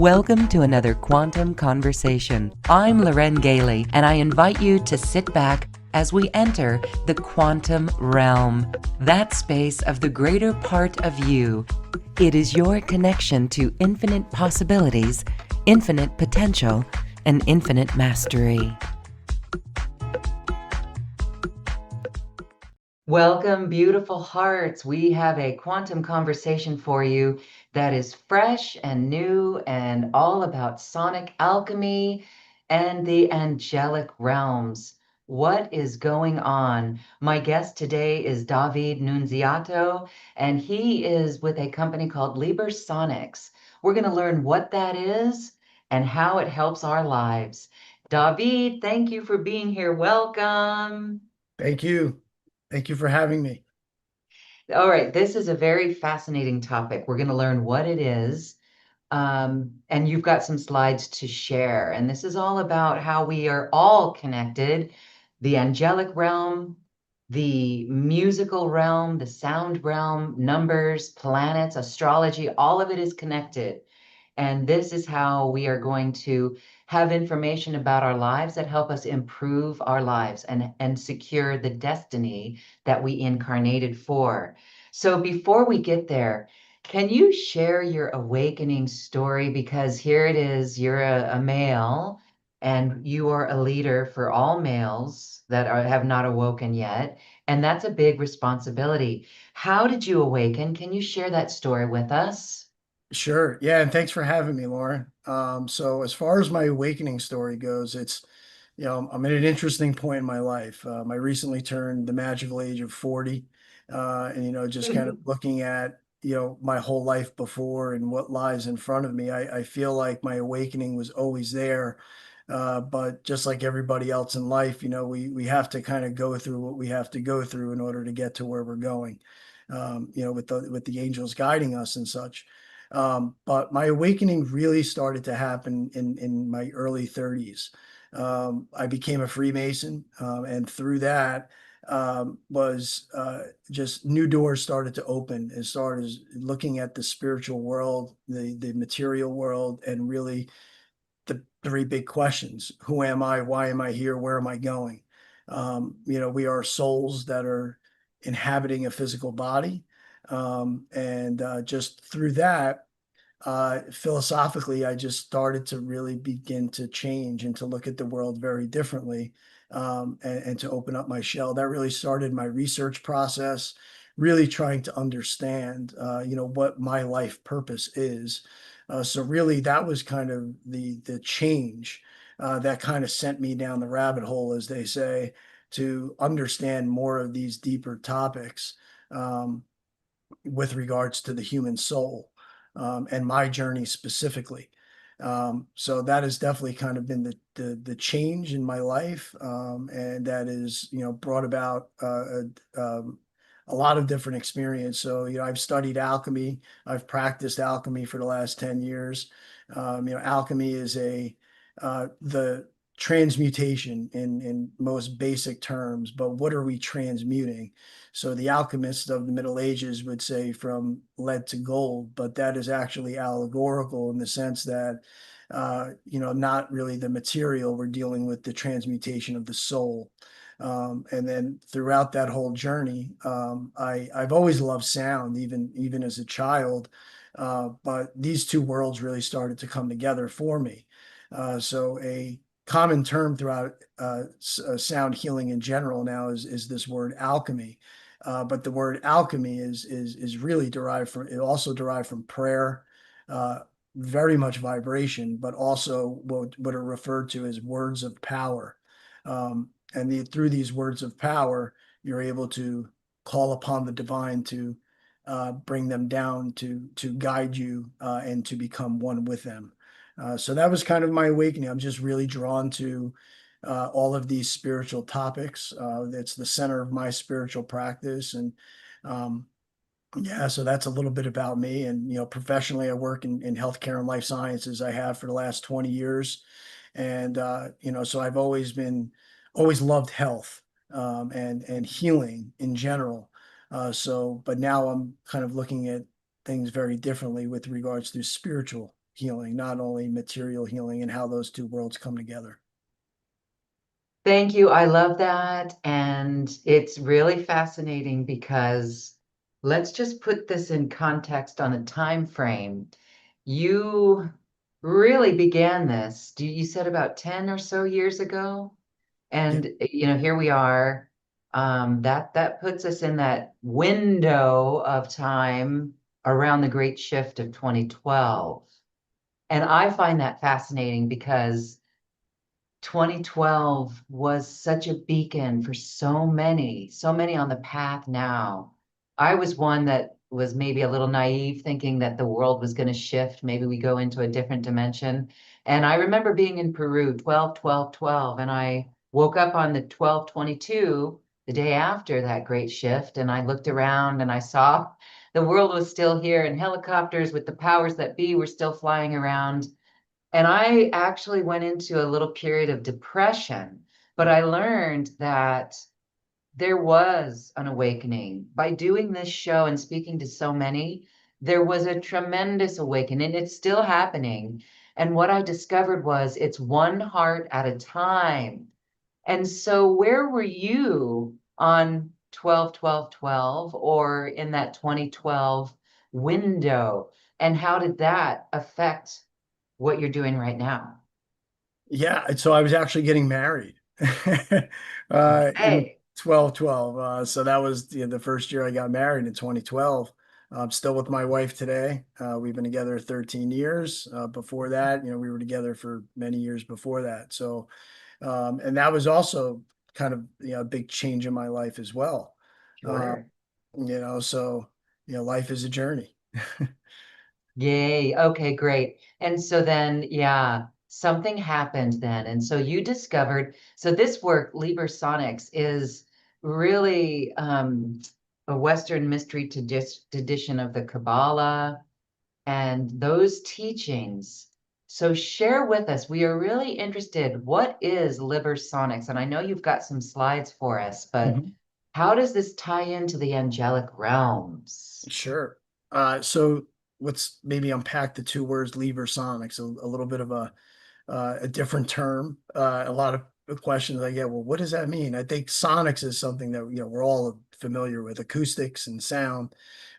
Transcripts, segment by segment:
Welcome to another Quantum Conversation. I'm Loren Gailey, and I invite you to sit back as we enter the quantum realm, that space of the greater part of you. It is your connection to infinite possibilities, infinite potential, and infinite mastery. Welcome, beautiful hearts. We have a quantum conversation for you that is fresh and new and all about sonic alchemy and the angelic realms. What is going on? My guest today is David Nunziato, and he is with a company called Liber Sonics. We're going to learn what that is and how it helps our lives. David, thank you for being here. Welcome. Thank you. Thank you for having me. All right, this is a very fascinating topic. We're going to learn what it is. And you've got some slides to share. And this is all about how we are all connected, the angelic realm, the musical realm, the sound realm, numbers, planets, astrology, all of it is connected. And this is how we are going to have information about our lives that help us improve our lives and secure the destiny that we incarnated for. So before we get there, can you share your awakening story? Because here it is, you're a male and you are a leader for all males that have not awoken yet. And that's a big responsibility. How did you awaken? Can you share that story with us? Sure. Yeah, and thanks for having me, Lauren. So as far as my awakening story goes, I'm at an interesting point in my life. I recently turned the magical age of 40, and just kind of looking at, my whole life before and what lies in front of me, I feel like my awakening was always there. But just like everybody else in life, we have to kind of go through what we have to go through in order to get to where we're going. With the angels guiding us and such. But my awakening really started to happen in my early 30s. I became a Freemason, and through that was just new doors started to open as far as looking at the spiritual world, the material world, and really the three big questions: Who am I? Why am I here? Where am I going? We are souls that are inhabiting a physical body, and just through that, philosophically, I just started to really begin to change and to look at the world very differently, and to open up my shell. That really started my research process, really trying to understand, what my life purpose is. So really, that was kind of the change that kind of sent me down the rabbit hole, as they say, to understand more of these deeper topics. With regards to the human soul, and my journey specifically. So that has definitely kind of been the change in my life, and that is brought about a lot of different experience. So I've studied alchemy. I've practiced alchemy for the last 10 years. Alchemy is the transmutation in most basic terms, but what are we transmuting? So the alchemists of the Middle Ages would say from lead to gold, but that is actually allegorical in the sense that, not really the material. We're dealing with the transmutation of the soul. And then throughout that whole journey, I've always loved sound, even as a child. But these two worlds really started to come together for me. So a common term throughout sound healing in general now is this word alchemy. But the word alchemy is really derived from, it also derived from prayer, uh, very much vibration, but also what are referred to as words of power. And through these words of power, you're able to call upon the divine to bring them down to guide you, and to become one with them. So that was kind of my awakening. I'm just really drawn to all of these spiritual topics. It's the center of my spiritual practice. And um, yeah, so that's a little bit about me. And, professionally, I work in healthcare and life sciences. I have for the last 20 years. And, so I've always loved health, and healing in general. But now I'm kind of looking at things very differently with regards to spiritual healing, not only material healing, and how those two worlds come together. Thank you. I love that. And it's really fascinating because let's just put this in context on a time frame. You really began this, you said about 10 or so years ago? Yeah. And here we are. That puts us in that window of time around the great shift of 2012. And I find that fascinating because 2012 was such a beacon for so many on the path now. I was one that was maybe a little naive, thinking that the world was going to shift. Maybe we go into a different dimension. And I remember being in Peru, 12, 12, 12, and I woke up on the 12/22, the day after that great shift, and I looked around and I saw the world was still here and helicopters with the powers that be were still flying around. And I actually went into a little period of depression, but I learned that there was an awakening. By doing this show and speaking to so many, there was a tremendous awakening. It's still happening. And what I discovered was it's one heart at a time. And so, where were you on 12/12/12 or in that 2012 window? And how did that affect what you're doing right now? Yeah, and so I was actually getting married in Okay, 12/12. So that was the first year I got married in 2012. I'm still with my wife today. We've been together 13 years. Before that, we were together for many years before that. So, and that was also kind of, a big change in my life as well. Uh, sure. so, life is a journey. Yay. Okay, great. And so then, yeah, something happened then. And so you discovered, so this work, Liber Sonics, is really a Western mystery tradition of the Kabbalah and those teachings. So share with us. We are really interested. What is Liber Sonics? And I know you've got some slides for us, but Mhm. how does this tie into the angelic realms? Sure. So let's maybe unpack the two words lever sonics, a little bit of a different term. A lot of questions I get, well, what does that mean? I think sonics is something that, we're all familiar with, acoustics and sound.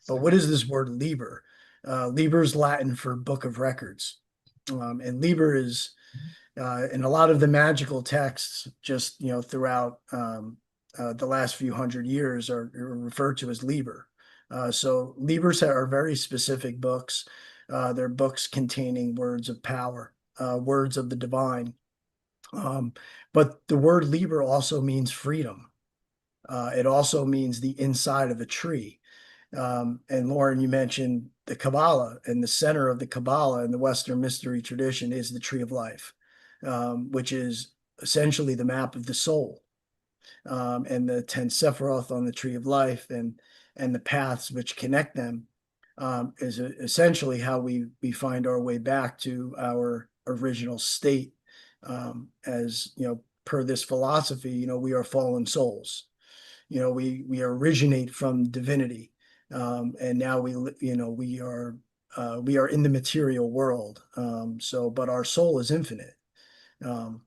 But what is this word Liber? Liber is Latin for book of records. And Liber is in a lot of the magical texts, just throughout the last few hundred years, are referred to as Liber. So Libers are very specific books. They're books containing words of power, words of the divine. Um, but the word Liber also means freedom. It also means the inside of a tree. And Lauren, you mentioned the Kabbalah, and the center of the Kabbalah in the Western mystery tradition is the tree of life, which is essentially the map of the soul, and the 10 Sephiroth on the tree of life, and the paths which connect them, is essentially how we find our way back to our original state. As per this philosophy, we are fallen souls. We originate from divinity, and now we are in the material world. But our soul is infinite. Um,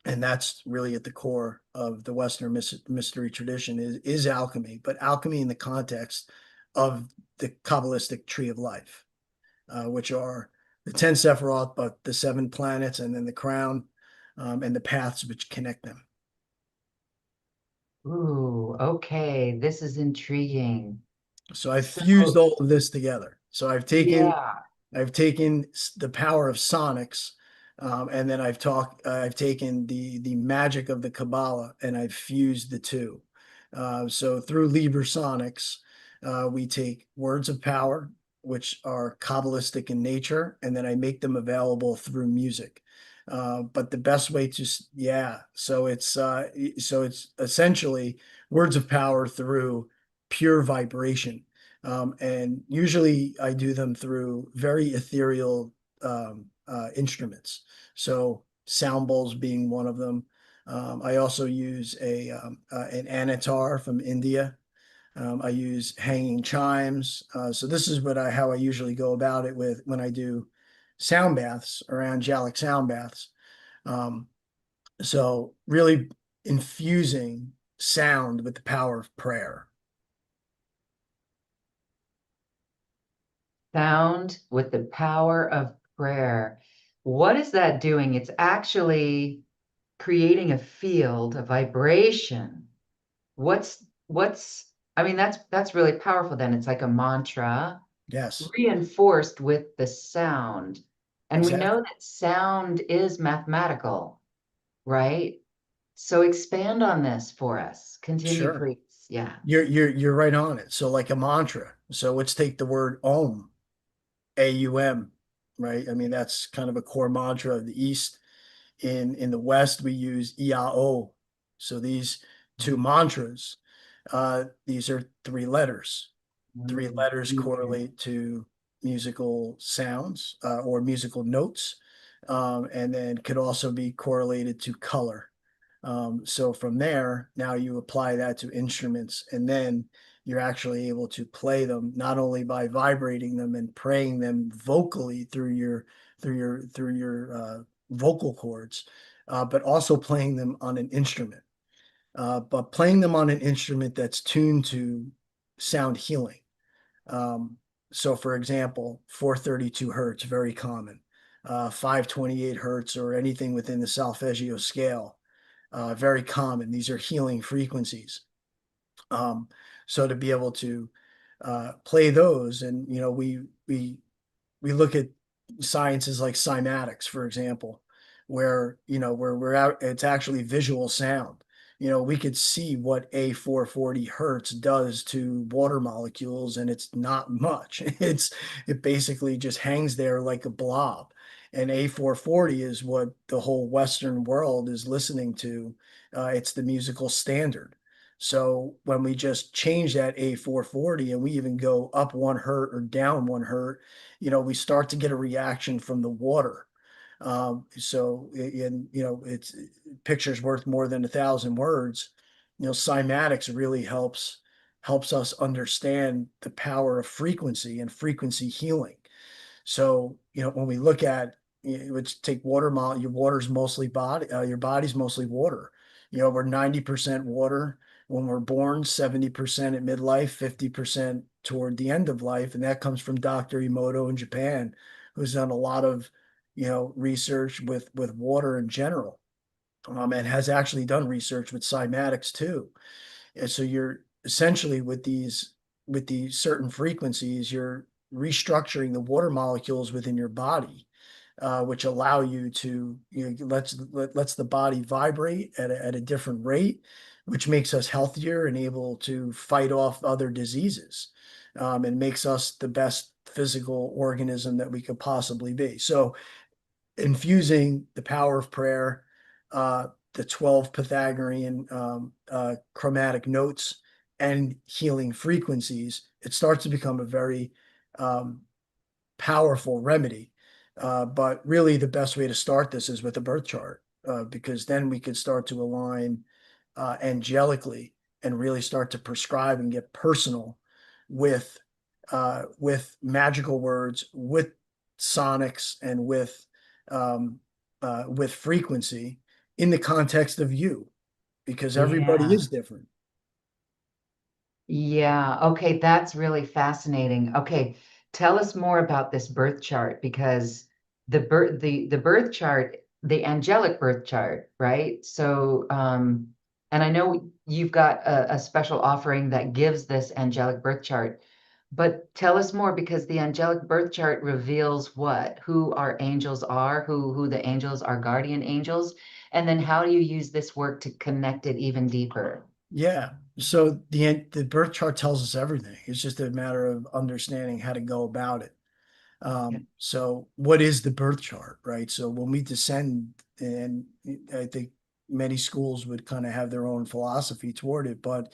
and that's really at the core of the Western mystery tradition is alchemy, but alchemy in the context of the Kabbalistic tree of life, which are the 10 Sephiroth, but the seven planets, and then the crown, and the paths which connect them. Ooh, okay. This is intriguing. So I've fused So, all of this together. So yeah. I've taken the power of sonics, and then I've taken the magic of the Kabbalah, and I've fused the two. So through Liber Sonics, we take words of power, which are Kabbalistic in nature, and then I make them available through music. But the best way to, yeah, so it's essentially words of power through pure vibration. And usually I do them through very ethereal instruments. So sound bowls being one of them. I also use an anitar from India. I use hanging chimes. So this is how I usually go about it with when I do sound baths or angelic sound baths. Um, so really infusing sound with the power of prayer. Sound with the power of prayer. What is that doing? It's actually creating a field, a vibration. What's I mean, that's really powerful then. It's like a mantra Yes, reinforced with the sound. And we know exactly. that sound is mathematical, right? So expand on this for us. Continue, Sure. please. Yeah. You're right on it. So like a mantra. So let's take the word Om, AUM, right? I mean, that's kind of a core mantra of the East. In the West, we use EAO. So these two mantras, these are three letters. Three Mm, letters okay. correlate to musical sounds or musical notes, and then could also be correlated to color. So from there, now you apply that to instruments, and then you're actually able to play them not only by vibrating them and praying them vocally through your vocal cords, but also playing them on an instrument. But playing them on an instrument that's tuned to sound healing. Um, so for example, 432 hertz, very common. 528 hertz or anything within the solfeggio scale, very common. These are healing frequencies. Um, so to be able to play those, and we look at sciences like cymatics, for example, where where we're out, it's actually visual sound. We could see what a 440 hertz does to water molecules, and it's not much. It basically just hangs there like a blob. And a 440 is what the whole Western world is listening to. It's the musical standard. So when we just change that a 440 and we even go up 1 hertz or down 1 hertz, we start to get a reaction from the water. So, and it's pictures worth more than 1,000 words. Cymatics really helps us understand the power of frequency and frequency healing. So, when we look at, let's take your water's mostly your body's mostly water. We're 90% water when we're born, 70% at midlife, 50% toward the end of life. And that comes from Dr. Emoto in Japan, who's done a lot of, research with water in general, and has actually done research with cymatics too. And so you're essentially with these certain frequencies, you're restructuring the water molecules within your body, which allow you to lets the body vibrate at a different rate, which makes us healthier and able to fight off other diseases, and makes us the best physical organism that we could possibly be. So infusing the power of prayer, the 12 Pythagorean chromatic notes, and healing frequencies, it starts to become a very um, powerful remedy. But really, the best way to start this is with a birth chart, because then we could start to align angelically and really start to prescribe and get personal with with magical words, with sonics, and with frequency in the context of you, because everybody Yeah. is different. Yeah. Okay. That's really fascinating. Okay. Tell us more about this birth chart because the birth chart, the angelic birth chart, right? So, and I know you've got a special offering that gives this angelic birth chart, but tell us more because the angelic birth chart reveals what, who our angels are, who the angels are, guardian angels, and then how do you use this work to connect it even deeper? Yeah. So the birth chart tells us everything. It's just a matter of understanding how to go about it. So what is the birth chart, right? So when we descend, and I think many schools would kind of have their own philosophy toward it, but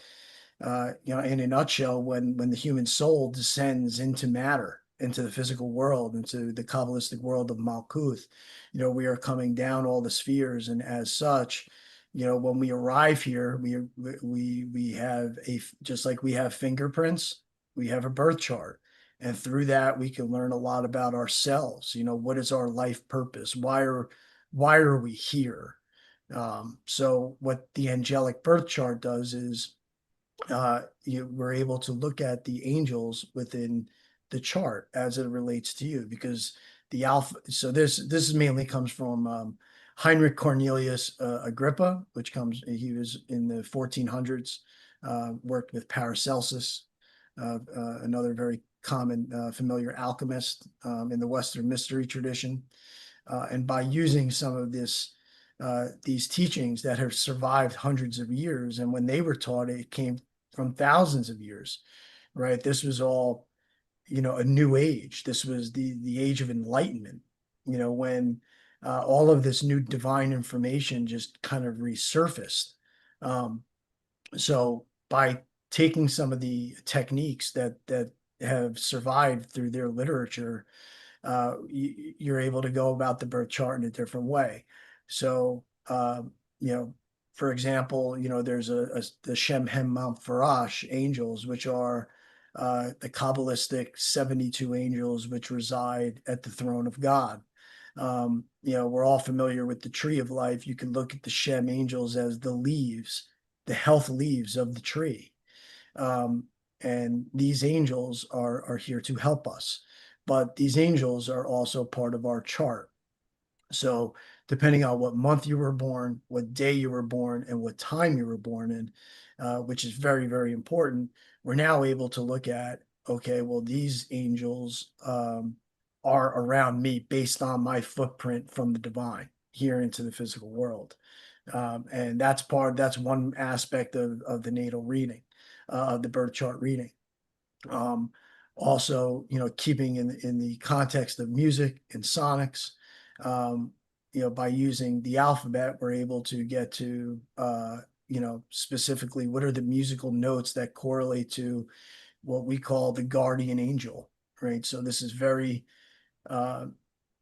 in a nutshell, when the human soul descends into matter, into the physical world, into the Kabbalistic world of Malkuth, we are coming down all the spheres, and as such, when we arrive here, we have just like we have fingerprints, we have a birth chart, And through that, we can learn a lot about ourselves. What is our life purpose? Why are we here? So what the angelic birth chart does is we're able to look at the angels within the chart as it relates to you, because the alpha. So this mainly comes from Heinrich Cornelius Agrippa, which he was in the 1400s, worked with Paracelsus, another very common familiar alchemist in the Western mystery tradition. And by using some of these teachings that have survived hundreds of years, and when they were taught, it came from thousands of years, right? This was all, a new age. This was the age of enlightenment, when all of this new divine information just kind of resurfaced. Um, so by taking some of the techniques that have survived through their literature, you're able to go about the birth chart in a different way. So, you know, for example, there's the Shem Hem Mount Farash angels, which are the Kabbalistic 72 angels which reside at the throne of God. We're all familiar with the tree of life. You can look at the Shem angels as the leaves, the health leaves of the tree. Um, and these angels are here to help us. But these angels are also part of our chart. So depending on what month you were born, what day you were born, and what time you were born in, which is very, very important, we're now able to look at, okay, well, these angels are around me based on my footprint from the divine here into the physical world. And that's one aspect of the natal reading, of the birth chart reading. Um, Also, keeping in the context of music and sonics, um, by using the alphabet, we're able to get to, specifically what are the musical notes that correlate to what we call the guardian angel, right? So this is very, uh,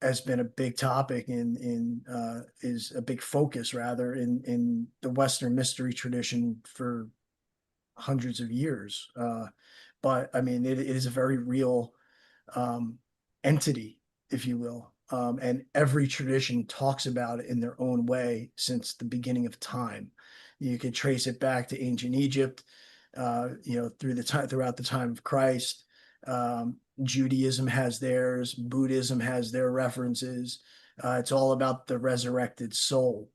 has been a big topic is a big focus rather in the Western mystery tradition for hundreds of years. But I mean, it is a very real um, entity, if you will. And every tradition talks about it in their own way since the beginning of time. You could trace it back to ancient Egypt, throughout the time of Christ. Judaism has theirs, Buddhism has their references. It's all about the resurrected soul,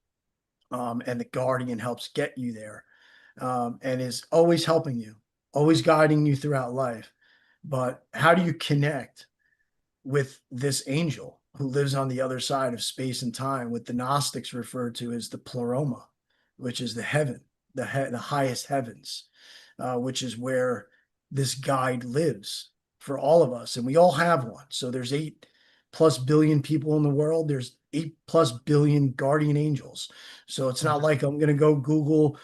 and the guardian helps get you there, and is always helping you, always guiding you throughout life. But how do you connect with this angel who lives on the other side of space and time, what the Gnostics referred to as the pleroma, which is the heaven, the highest heavens, which is where this guide lives for all of us, and we all have one. So there's 8+ billion people in the world. There's 8+ billion guardian angels. So it's not like I'm going to go Google,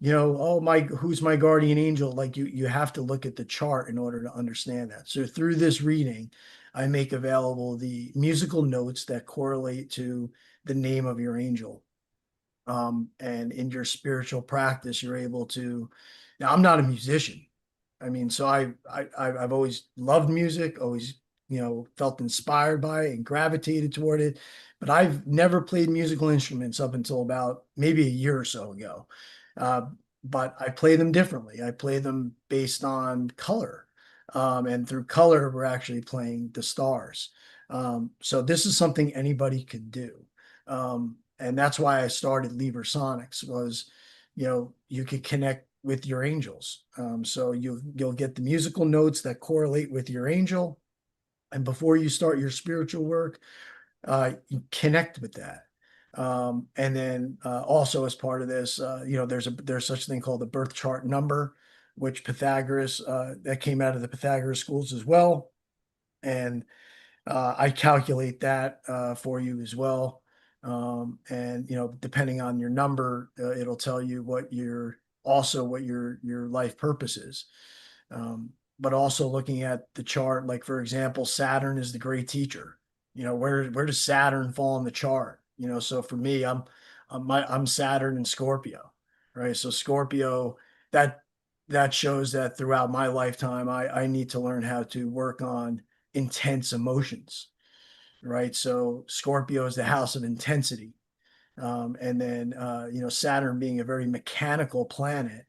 oh my, who's my guardian angel? Like you have to look at the chart in order to understand that. So through this reading, I make available the musical notes that correlate to the name of your angel. And in your spiritual practice, you're able to. Now, I'm not a musician. I mean, so I've always loved music, always felt inspired by it and gravitated toward it, but I've never played musical instruments up until about maybe a year or so ago. Uh, but I play them differently. I play them based on color, and through color, we're actually playing the stars. So this is something anybody could do, and that's why I started Liber Sonics was, you could connect with your angels. So you'll get the musical notes that correlate with your angel, and before you start your spiritual work, you connect with that. And then also as part of this, there's such a thing called the birth chart number, which Pythagoras, that came out of the Pythagoras schools as well, and I calculate that for you as well. And depending on your number, it'll tell you what your life purpose is. But also looking at the chart, like for example, Saturn is the great teacher. Where does Saturn fall in the chart? So for me, I'm Saturn in Scorpio, right? So Scorpio, that that shows that throughout my lifetime, I need to learn how to work on intense emotions, right? So Scorpio is the house of intensity. And then, Saturn being a very mechanical planet,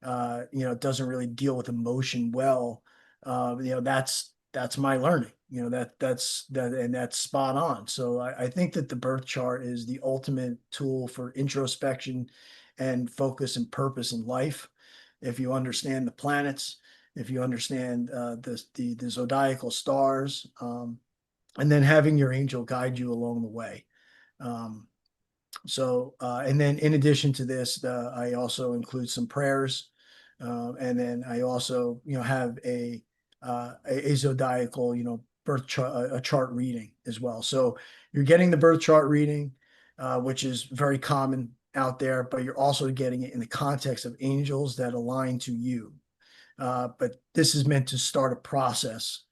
doesn't really deal with emotion well. That's my learning, and that's spot on. So I think that the birth chart is the ultimate tool for introspection and focus and purpose in life. If you understand the planets, if you understand the zodiacal stars, and then having your angel guide you along the way. Um, and then in addition to this, I also include some prayers. And then I also, have a zodiacal, birth chart, a chart reading as well. So you're getting the birth chart reading, which is very common out there, but you're also getting it in the context of angels that align to you. But this is meant to start a process.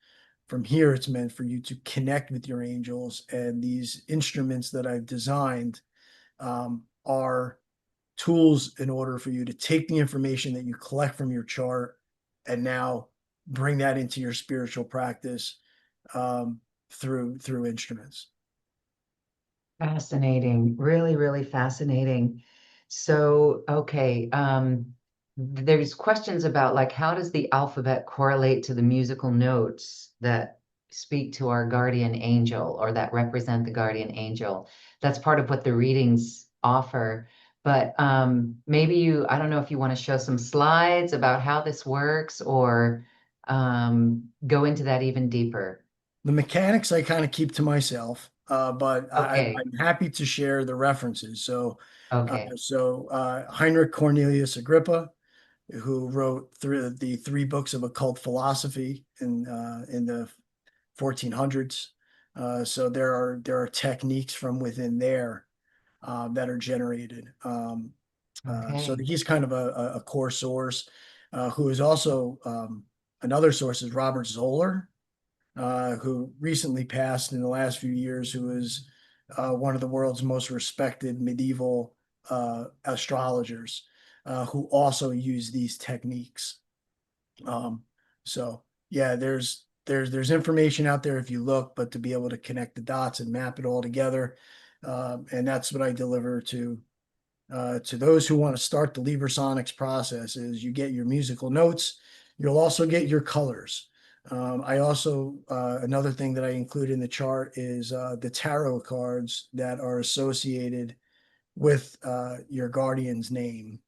From here, it's meant for you to connect with your angels, and these instruments that I've designed are tools in order for you to take the information that you collect from your chart and now bring that into your spiritual practice, um, through instruments. Fascinating. Really, really fascinating. So, okay, there's questions about like how does the alphabet correlate to the musical notes that speak to our guardian angel or that represent the guardian angel? That's part of what the readings offer. But maybe I don't know if you want to show some slides about how this works or go into that even deeper. The mechanics I kind of keep to myself, but Okay. I'm happy to share the references. Okay. Heinrich Cornelius Agrippa, who wrote through the three books of occult philosophy in the 1400s. So there are techniques from within there that are generated. So Okay. he's kind of a core source, who is also another source is Robert Zoller, who recently passed in the last few years, who is one of the world's most respected medieval astrologers, who also use these techniques. Um, so yeah, there's information out there if you look, but to be able to connect the dots and map it all together, and that's what I deliver to those who want to start the Librasonics process. Is you get your musical notes, you'll also get your colors. I also Another thing that I include in the chart is the tarot cards that are associated with your guardian's name.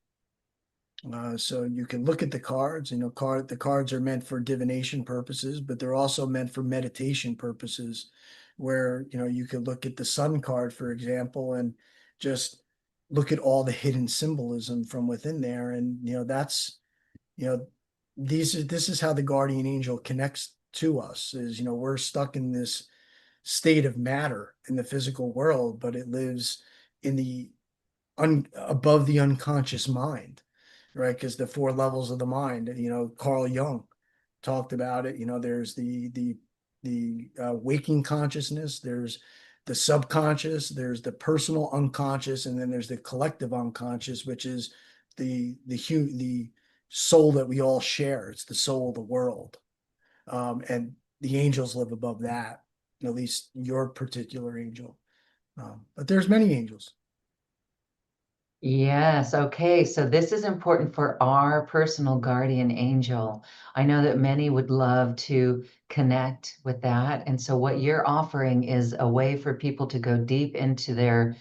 So you can look at the cards. The cards are meant for divination purposes, but they're also meant for meditation purposes, where you could look at the sun card, for example, and just look at all the hidden symbolism from within there. And you know this is how the guardian angel connects to us. Is we're stuck in this state of matter in the physical world, but it lives in the above the unconscious mind, right? Because the four levels of the mind, Carl Jung talked about it. There's the waking consciousness, there's the subconscious, there's the personal unconscious, and then there's the collective unconscious, which is the soul that we all share. It's the soul of the world, and the angels live above that. At least your particular angel, but there's many angels. Yes, okay. So this is important for our personal guardian angel. I know that many would love to connect with that. And so what you're offering is a way for people to go deep into their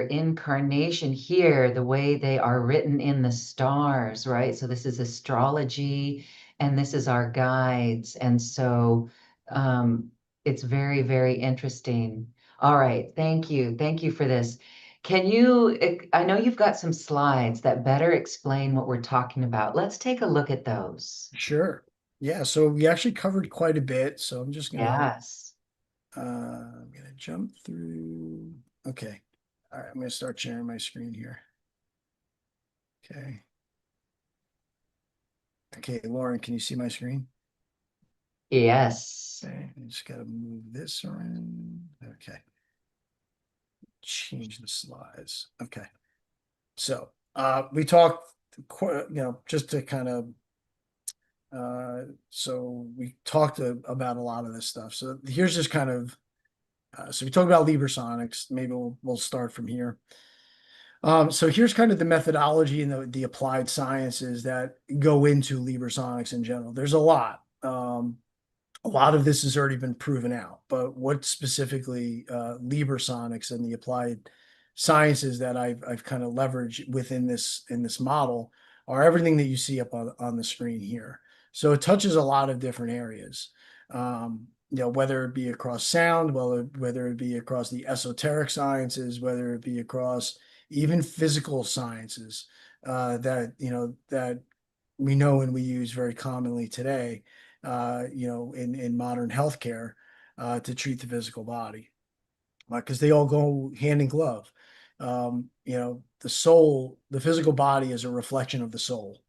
incarnation here, the way they are written in the stars, right? So this is astrology and this is our guides. And so it's very, very interesting. All right, thank you. Thank you for this. I know you've got some slides that better explain what we're talking about. Let's take a look at those. Sure. Yeah, so we actually covered quite a bit. So Yes. I'm gonna jump through. Okay. All right, I'm gonna start sharing my screen here. Okay. Okay, Lauren, can you see my screen? Yes. Okay, I just gotta move this around. Okay. Change the slides. Okay. So we talked just to kind of so we talked about a lot of this stuff. So here's just kind of so we talked about Librasonics. Maybe we'll start from here. So here's kind of the methodology and the applied sciences that go into Librasonics in general. There's a lot of this has already been proven out, but what specifically Librasonics and the applied sciences that I've kind of leveraged within this in this model are everything that you see up on the screen here. So it touches a lot of different areas. Whether it be across sound, whether it be across the esoteric sciences, whether it be across even physical sciences that we know and we use very commonly today, in modern healthcare to treat the physical body, because they all go hand in glove. The soul, the physical body is a reflection of the soul.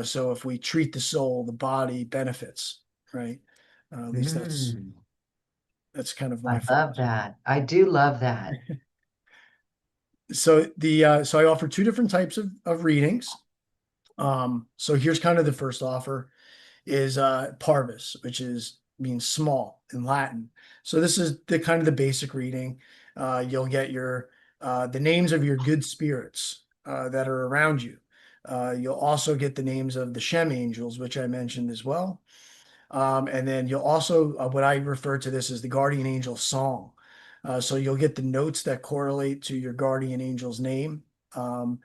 So if we treat the soul, the body benefits, right? At least Mm, that's kind of I my love philosophy. that. I do love that. So I offer two different types of readings. So here's kind of the first offer is parvis, which is means small in Latin. So this is the kind of the basic reading. You'll get your the names of your good spirits that are around you. You'll also get the names of the Shem angels, which I mentioned as well. And then you'll also, what I refer to this as the guardian angel song. So you'll get the notes that correlate to your guardian angel's name. Um,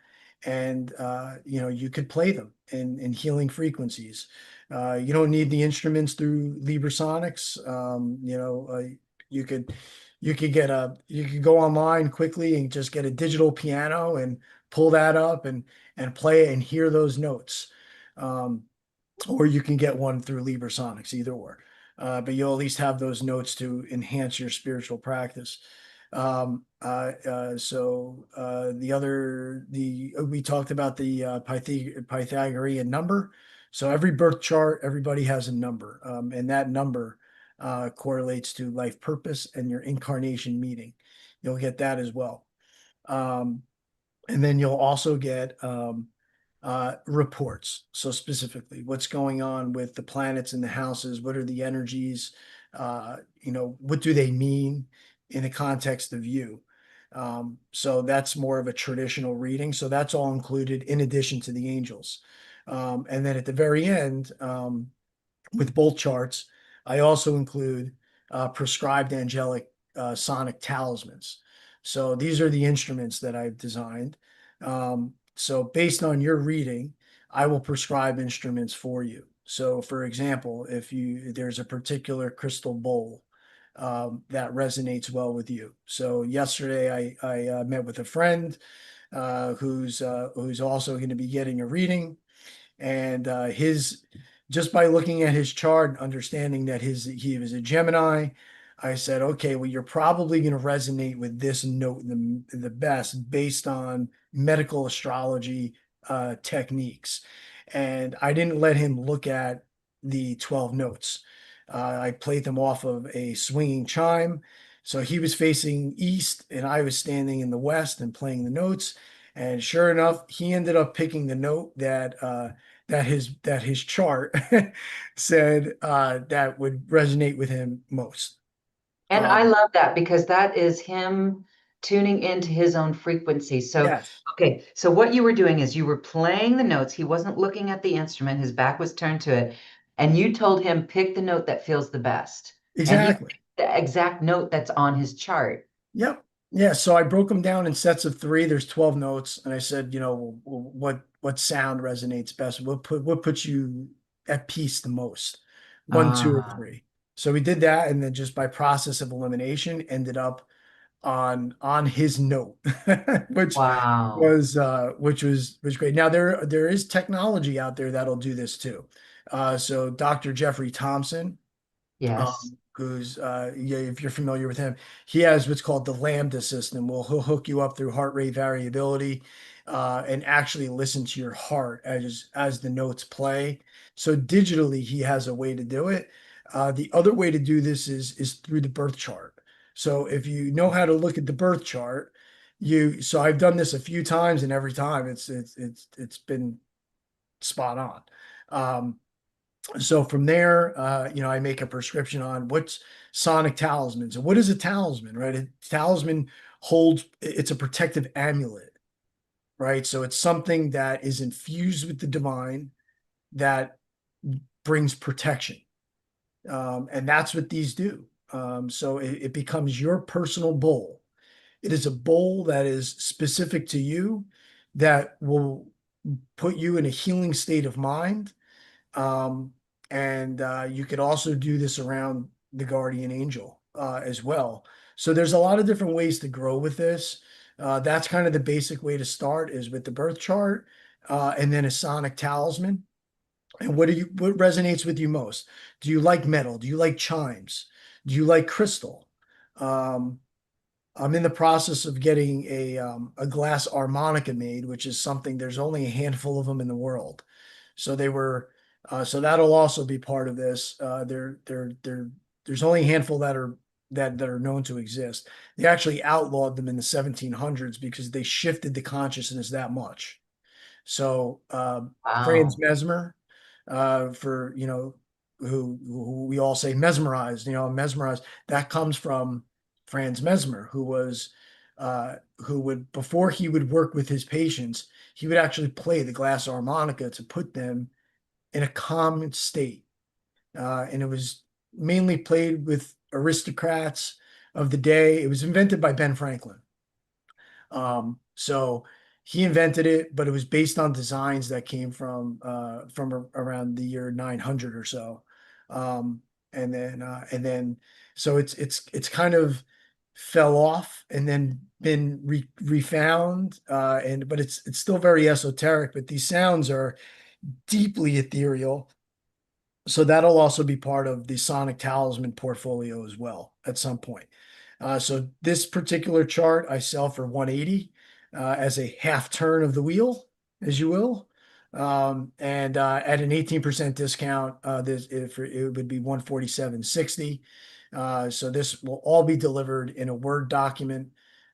and you could play them in healing frequencies. You don't need the instruments through Librasonics. You could you could go online quickly and just get a digital piano and pull that up and play it and hear those notes. Um, or you can get one through Librasonics, either or. But you'll at least have those notes to enhance your spiritual practice. We talked about the Pythagorean number. So every birth chart, everybody has a number, and that number correlates to life purpose and your incarnation meeting. You'll get that as well. Um, and then you'll also get reports. So specifically, what's going on with the planets and the houses? What are the energies? What do they mean in the context of you? So that's more of a traditional reading. So that's all included in addition to the angels. And then at the very end, with both charts, I also include prescribed angelic sonic talismans. So these are the instruments that I've designed. So based on your reading, I will prescribe instruments for you. So for example, if there's a particular crystal bowl that resonates well with you. So yesterday I met with a friend who's also going to be getting a reading, and his just by looking at his chart and understanding that he was a Gemini, I said, okay, well, you're probably going to resonate with this note the best based on medical astrology techniques. And I didn't let him look at the 12 notes. I played them off of a swinging chime. So he was facing east and I was standing in the west and playing the notes. And sure enough, he ended up picking the note that his chart said that would resonate with him most. And I Um, love that because that is him tuning into his own frequency. So, yes, okay, so what you were doing is you were playing the notes. He wasn't looking at the instrument, his back was turned to it, and you told him pick the note that feels the best. And he exactly. picked the exact note that's on his chart. Yep. Yeah. So I broke them down in sets of three. There's 12 notes, and I said, what sound resonates best? What puts you at peace the most? One, two, or Ah, three. So we did that, and then just by process of elimination, ended up on his note, which wow. was great. Now there is technology out there that'll do this too. So Dr. Jeffrey Thompson, Yes. who's yeah, if you're familiar with him, he has what's called the Lambda system. Well, he'll hook you up through heart rate variability, and actually listen to your heart as the notes play. So digitally, he has a way to do it. The other way to do this is through the birth chart. So if you know how to look at the birth chart, so I've done this a few times, and every time it's been spot on. Um, so from there, I make a prescription on what's sonic talismans. And what is a talisman, right? A talisman it's a protective amulet, right? So it's something that is infused with the divine that brings protection. And that's what these do. So it becomes your personal bowl. It is a bowl that is specific to you that will put you in a healing state of mind. Um, and you could also do this around the guardian angel as well. So there's a lot of different ways to grow with this. That's kind of the basic way to start is with the birth chart, and then a sonic talisman. And what resonates with you most? Do you like metal? Do you like chimes? Do you like crystal? Um, I'm in the process of getting a glass harmonica made, which is something there's only a handful of them in the world. So so that'll also be part of this. There's only a handful that are known to exist. They actually outlawed them in the 1700s because they shifted the consciousness that much. So Franz Wow. Mesmer, for who we all say mesmerized, mesmerized. That comes from Franz Mesmer, who would before he would work with his patients, he would actually play the glass harmonica to put them in a calm state, and it was mainly played with aristocrats of the day. It was invented by Ben Franklin. So he invented it, but it was based on designs that came from around the year 900 or so. Um, and then so it's kind of fell off and then been refound, and but it's still very esoteric, but these sounds are deeply ethereal. So that'll also be part of the Sonic Talisman portfolio as well at some point. So this particular chart I sell for 180 as a half turn of the wheel, as you will. And at an 18% discount, it would be 147.60. So this will all be delivered in a Word document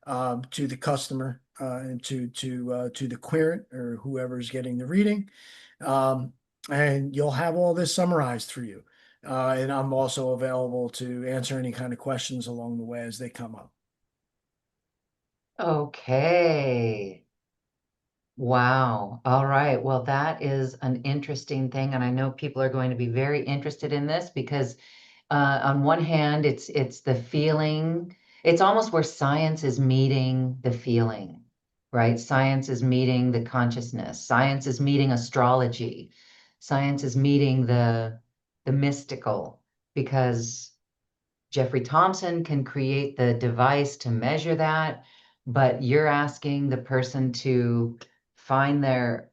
to the customer, and to the querent or whoever's getting the reading. Um, and you'll have all this summarized for you. And I'm also available to answer any kind of questions along the way as they come up. Okay. Wow. All right. Well, that is an interesting thing, and I know people are going to be very interested in this because, on one hand, it's the feeling. It's almost where science is meeting the feeling, right? Science is meeting the consciousness. Science is meeting astrology. Science is meeting the mystical because Jeffrey Thompson can create the device to measure that, but you're asking the person to find their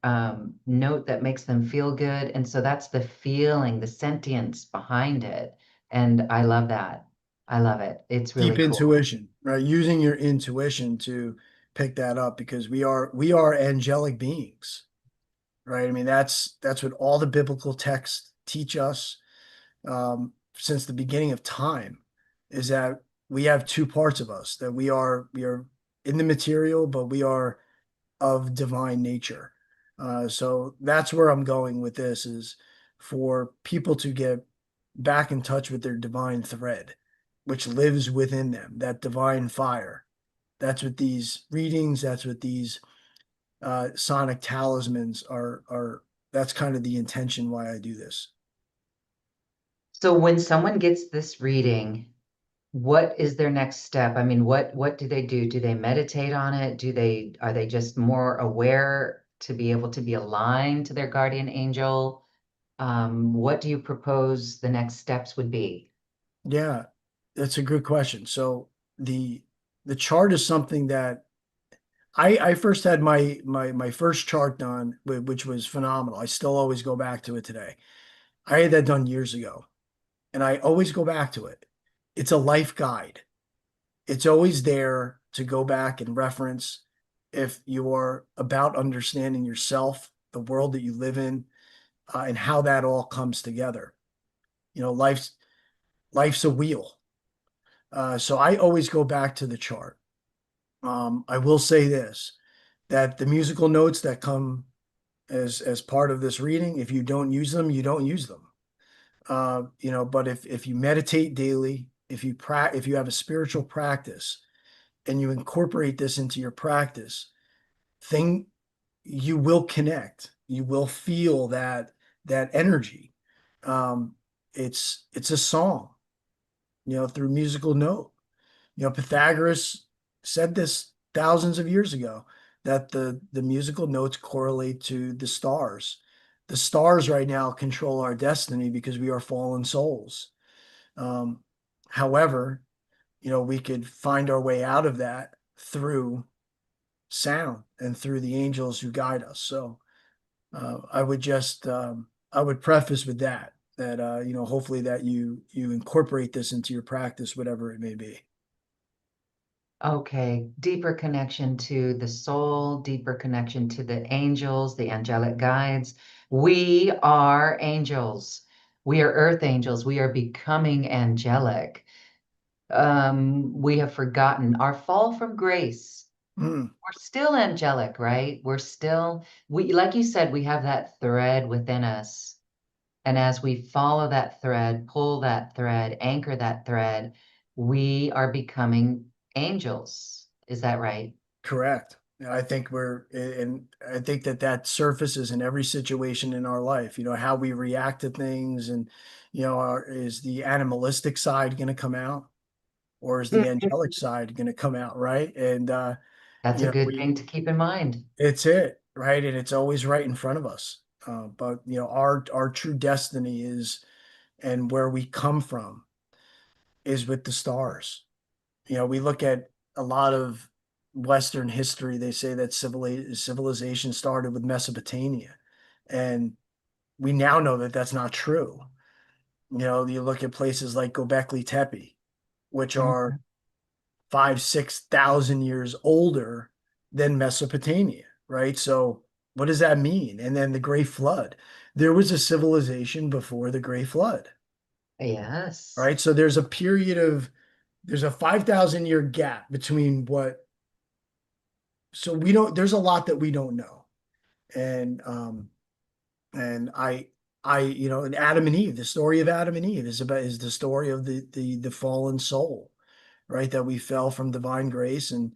note that makes them feel good. And so that's the feeling, the sentience behind it. And I love that. I love it. It's Deep really cool. intuition, right? Using your intuition to pick that up because we are angelic beings, right? I mean, that's what all the biblical texts teach us, since the beginning of time, is that we have two parts of us, that we are in the material, but we are of divine nature. So that's where I'm going with this, is for people to get back in touch with their divine thread, which lives within them, that divine fire. That's what these readings, that's what these sonic talismans are. That's kind of the intention why I do this. So when someone gets this reading, what is their next step? I mean, what do they do? Do they meditate on it? Are they just more aware to be able to be aligned to their guardian angel? What do you propose the next steps would be? Yeah, that's a good question. So the the chart is something that I first had my first chart done, which was phenomenal. I still always go back to it today. I had that done years ago, and I always go back to it. It's a life guide. It's always there to go back and reference if you are about understanding yourself, the world that you live in, and how that all comes together. Life's a wheel. So I always go back to the chart. I will say this, that the musical notes that come as part of this reading, if you don't use them, you don't use them. But if you meditate daily, if you have a spiritual practice and you incorporate this into your practice, thing you will connect. You will feel that energy. Um, it's a song, through musical note. Pythagoras said this thousands of years ago, that the musical notes correlate to the stars. The stars right now control our destiny because we are fallen souls. Um, However, we could find our way out of that through sound and through the angels who guide us. So I would preface with that hopefully that you incorporate this into your practice, whatever it may be. Okay, deeper connection to the soul, deeper connection to the angels, the angelic guides. We are angels. We are earth angels. We are becoming angelic. We have forgotten our fall from grace. Mm, We're still angelic, right? Like you said, we have that thread within us. And as we follow that thread, pull that thread, anchor that thread, we are becoming angels. Is that right? correct. I think and I think that surfaces in every situation in our life, how we react to things, and, is the animalistic side going to come out, or is the angelic Mhm. side going to come out, right? And, That's a good we thing to keep in mind. it's it, right? And it's always right in front of us. But our true destiny is, and where we come from, is with the stars. We look at a lot of Western history. They say that civilization started with Mesopotamia, and we now know that that's not true. You look at places like Göbekli Tepe, which are Mhm. 5,000 to 6,000 years older than Mesopotamia, right? So what does that mean? And then the Great Flood. There was a civilization before the Great Flood, Yes. right? So there's a 5,000 year gap between so we don't, there's a lot that we don't know. And, and and Adam and Eve, the story of Adam and Eve is the story of the fallen soul, right? That we fell from divine grace, and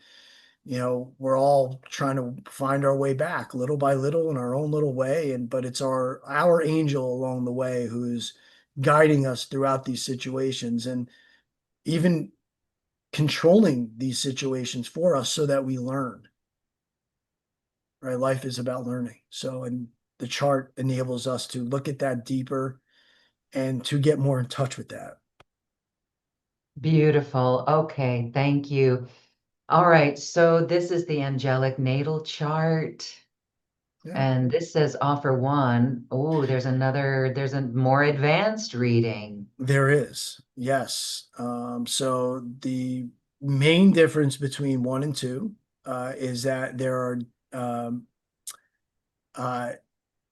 we're all trying to find our way back little by little in our own little way. But it's our angel along the way who's guiding us throughout these situations, and even controlling these situations for us so that we learn, right? Life is about learning. So, and the chart enables us to look at that deeper and to get more in touch with that. Beautiful. Okay, thank you. All right, so this is the angelic natal chart. Yeah, And this says offer one. Oh, there's a more advanced reading. there is. Yes. So the main difference between one and two is that um, uh,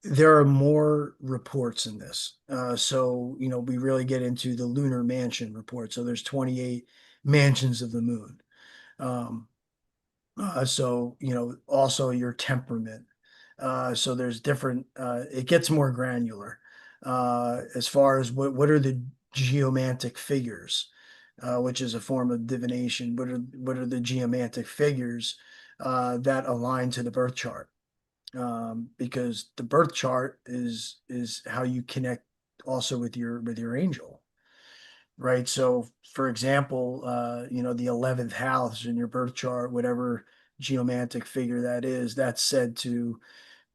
there are more reports in this. So, we really get into the lunar mansion report. So there's 28 mansions of the moon. Um, so, also your temperament. So there's different, it gets more granular as far as what are the geomantic figures, which is a form of divination. What are the geomantic figures that align to the birth chart? Because the birth chart is how you connect also with your angel, right? So, for example, the 11th house in your birth chart, whatever geomantic figure that is, that's said to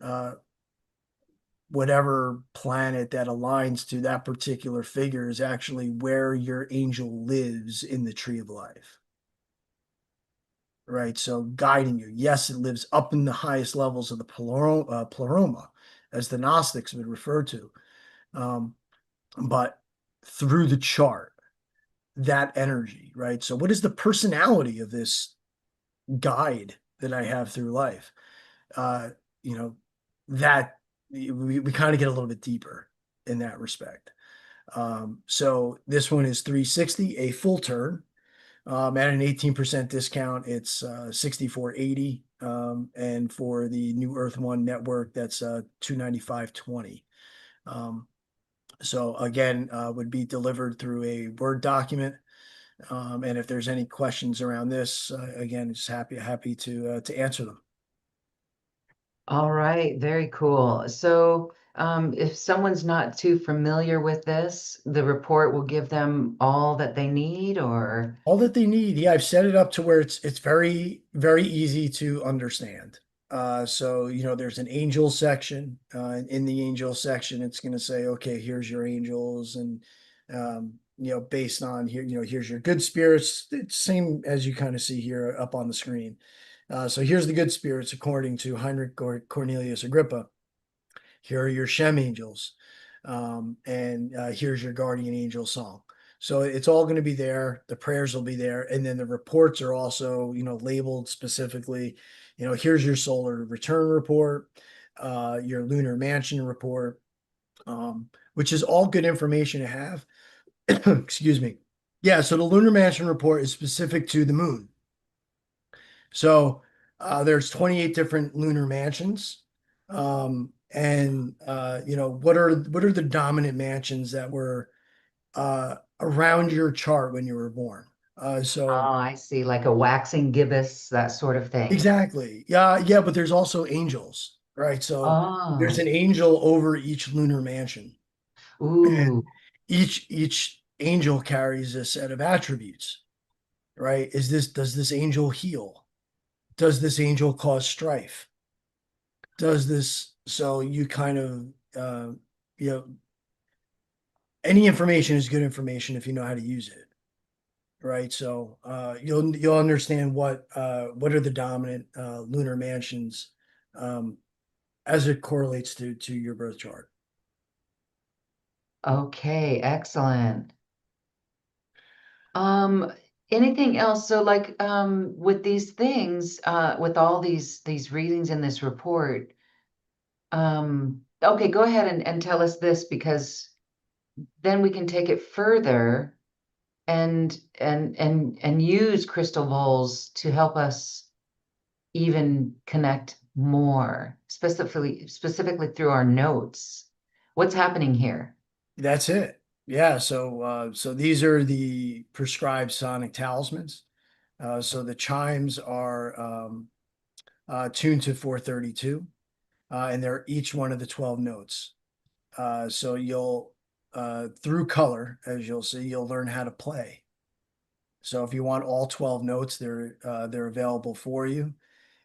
uh, whatever planet that aligns to that particular figure is actually where your angel lives in the tree of life, right? So, guiding you. Yes, it lives up in the highest levels of the pleroma, as the Gnostics would refer to, um, but through the chart, that energy, right? So, what is the personality of this guide that I have through life? Uh, you know, that we kind of get a little bit deeper in that respect. So, this one is 360, a full turn. At an 18% discount, it's 64.80. And for the new Earth One network, that's 295.20. Um, so again, would be delivered through a Word document. And if there's any questions around this, again, just happy to answer them. All right, very cool. So, if someone's not too familiar with this, the report will give them all that they need, or All that they need. Yeah, I've set it up to where it's very easy to understand. So there's an angel section. In the angel section, it's going to say, okay, here's your angels, and based on here, here's your good spirits. It's same as you kind of see here up on the screen. So here's the good spirits according to Heinrich Cornelius Agrippa. Here are your Shem angels, and here's your guardian angel song. So it's all going to be there. The prayers will be there, and then the reports are also, labeled specifically. Here's your solar return report, your lunar mansion report, which is all good information to have. Excuse me. Yeah, so the lunar mansion report is specific to the moon. So there's 28 different lunar mansions. And what are the dominant mansions that were around your chart when you were born? So oh, I see, like a waxing gibbous, that sort of thing. exactly. Yeah, yeah, but there's also angels, right? So there's Oh, an angel over each lunar mansion. And ooh, each angel carries a set of attributes, right? Does this angel heal? Does this angel cause strife? Does this so you kind of you know any information is good information if you know how to use it, right? So you'll understand what are the dominant lunar mansions um, as it correlates to your birth chart. okay, excellent. Um, Anything else? So like with these things, with all these readings in this report, okay, go ahead and tell us this because then we can take it further and use crystal bowls to help us even connect more, specifically through our notes. What's happening here? That's it. Yeah. So these are the prescribed sonic talismans. So the chimes are tuned to 432, and they're each one of the 12 notes. So you'll through color, as you'll see, you'll learn how to play. So if you want all 12 notes, they're available for you.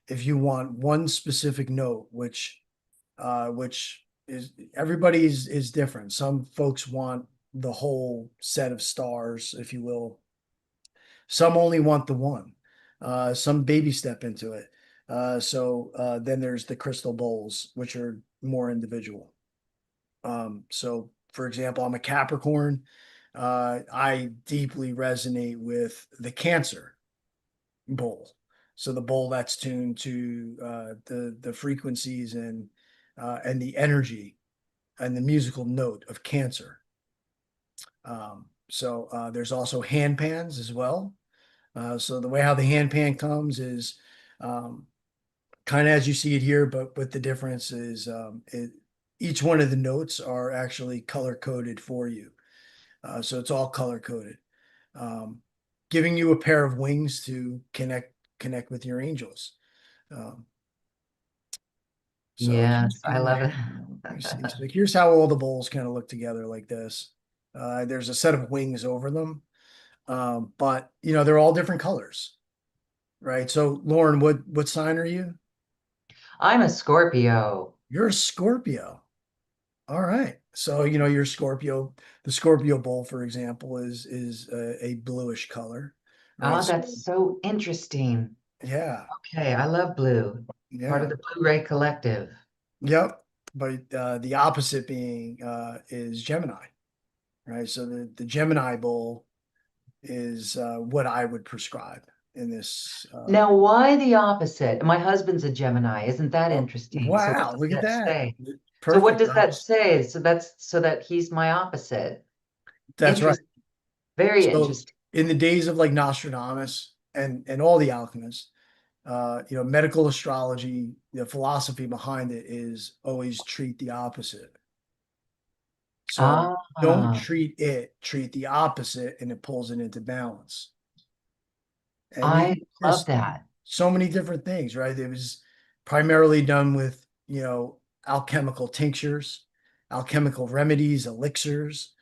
If you want one specific note, which is everybody's is different. Some folks want the whole set of stars, if you will. Some only want the one. Some baby step into it. So then there's the crystal bowls, which are more individual. So for example, I'm a Capricorn. I deeply resonate with the Cancer bowl. So the bowl that's tuned to the frequencies and the energy and the musical note of Cancer. So there's also hand pans as well. So the way how the hand pan comes is um, kind of as you see it here, but with the difference is each one of the notes are actually color coded for you. So it's all color coded, um, giving you a pair of wings to connect with your angels. Um, so Yes, I love it. let me see. So here's how all the bowls kind of look together like this. There's a set of wings over them, but they're all different colors, right? So Lauren, what sign are you? I'm a Scorpio. You're a Scorpio. All right. So, your Scorpio, the Scorpio bowl, for example, is a bluish color, right? Oh, So, that's so interesting. yeah. Okay, I love blue. Part of Yeah. the Blu-ray Collective. Yep. But the opposite being is Gemini, right? So the Gemini bowl is what I would prescribe in this. Now, why the opposite? My husband's a Gemini. Isn't that Oh, interesting? So what wow. does Look at that that. say? So what Perfect. does that say? So that's so that he's my opposite. That's right. Interesting. Very So interesting. in the days of like Nostradamus and all the alchemists, medical astrology, the philosophy behind it is always treat the opposite. So don't Ah, treat it, treat the opposite, and it pulls it into balance. And you I can do love this that. so many different things, right? It was primarily done with, alchemical tinctures, alchemical remedies, elixirs.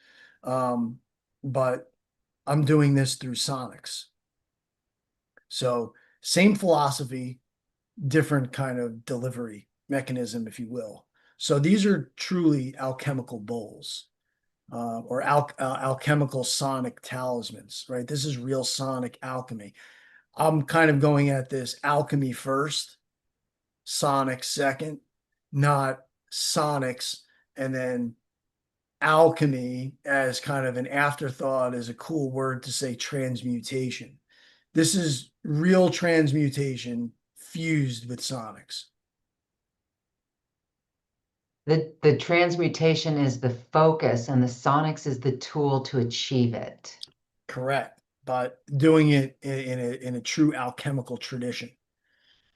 Um, but I'm doing this through sonics. So same philosophy, different kind of delivery mechanism, if you will. So these are truly alchemical bowls, or alchemical sonic talismans, right? This is real sonic alchemy. I'm kind of going at this alchemy first, sonic second, not sonics and then alchemy as kind of an afterthought, as a cool word to say transmutation. This is real transmutation fused with sonics. The transmutation is the focus and the sonics is the tool to achieve it. Correct. But doing it in a true alchemical tradition,